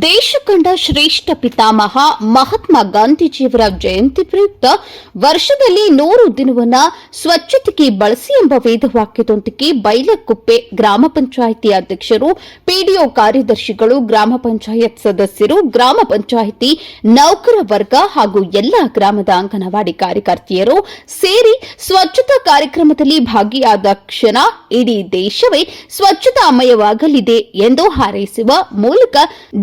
ದೇಶ ಕಂಡ ಶ್ರೇಷ್ಠ ಪಿತಾಮಹ ಮಹಾತ್ಮ ಗಾಂಧೀಜಿಯವರ ಜಯಂತಿ ಪ್ರಯುಕ್ತ ವರ್ಷದಲ್ಲಿ 100 ದಿನವನ್ನ ಸ್ವಚ್ಛತೆಗೆ ಬಳಸಿ ಎಂಬ ವೇದವಾಕ್ಯದೊಂದಿಗೆ ಬೈಲಕುಪ್ಪೆ ಗ್ರಾಮ ಪಂಚಾಯಿತಿ ಅಧ್ಯಕ್ಷರು, ಪಿಡಿಒ ಕಾರ್ಯದರ್ಶಿಗಳು, ಗ್ರಾಮ ಪಂಚಾಯತ್ ಸದಸ್ಯರು, ಗ್ರಾಮ ಪಂಚಾಯಿತಿ ನೌಕರ ವರ್ಗ ಹಾಗೂ ಎಲ್ಲಾ ಗ್ರಾಮದ ಅಂಗನವಾಡಿ ಕಾರ್ಯಕರ್ತೆಯರು ಸೇರಿ ಸ್ವಚ್ಛತಾ ಕಾರ್ಯಕ್ರಮದಲ್ಲಿ ಭಾಗಿಯಾದ ಕ್ಷಣ ಇಡೀ ದೇಶವೇ ಸ್ವಚ್ಛತಾಮಯವಾಗಲಿದೆ ಎಂದು ಹಾರೈಸುವ ಮೂಲಕ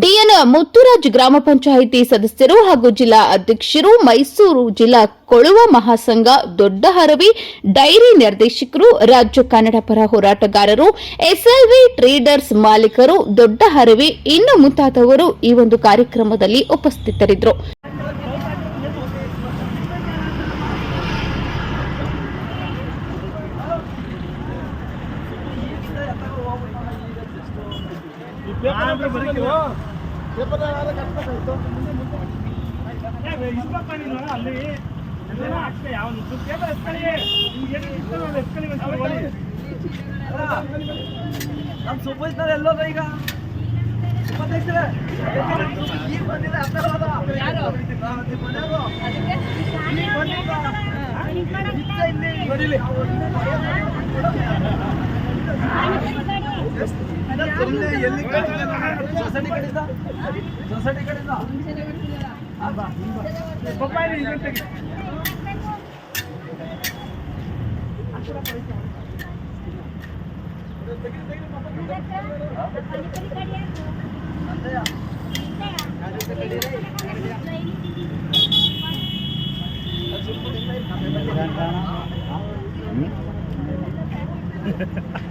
ಡಿಎನ್ ಮುತ್ತುರಾಜ್ ಗ್ರಾಮ ಪಂಚಾಯಿತಿ ಸದಸ್ಯರು ಹಾಗೂ ಜಿಲ್ಲಾ ಅಧ್ಯಕ್ಷರು, ಮೈಸೂರು ಜಿಲ್ಲಾ ಕೊಳುವ ಮಹಾಸಂಘ ದೊಡ್ಡಹರವಿ ಡೈರಿ ನಿರ್ದೇಶಕರು, ರಾಜ್ಯ ಕನ್ನಡ ಪರ ಹೋರಾಟಗಾರರು, ಎಸ್ಎಲ್ವಿ ಟ್ರೇಡರ್ಸ್ ಮಾಲೀಕರು ದೊಡ್ಡಹರವಿ ಇನ್ನು ಮುಂತಾದವರು ಈ ಒಂದು ಕಾರ್ಯಕ್ರಮದಲ್ಲಿ ಉಪಸ್ಥಿತರಿದ್ದರು.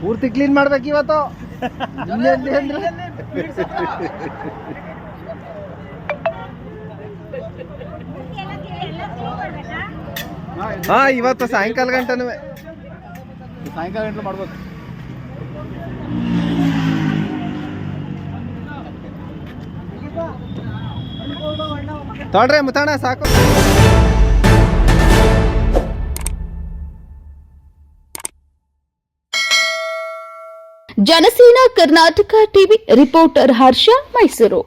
ಪೂರ್ತಿ ಕ್ಲೀನ್ ಮಾಡ್ಬೇಕು ಇವತ್ತು. ಹಾ, ಇವತ್ತು ಸಾಯಂಕಾಲ ಗಂಟೆ ಮಾಡ್ಬೇಕು. ತೊಡ್ರೆ ಮುತ್ತಣ್ಣ ಸಾಕು. ಜನಸೇನಾ ಕರ್ನಾಟಕ ಟಿವಿ ರಿಪೋರ್ಟರ್ ಹರ್ಷ, ಮೈಸೂರು.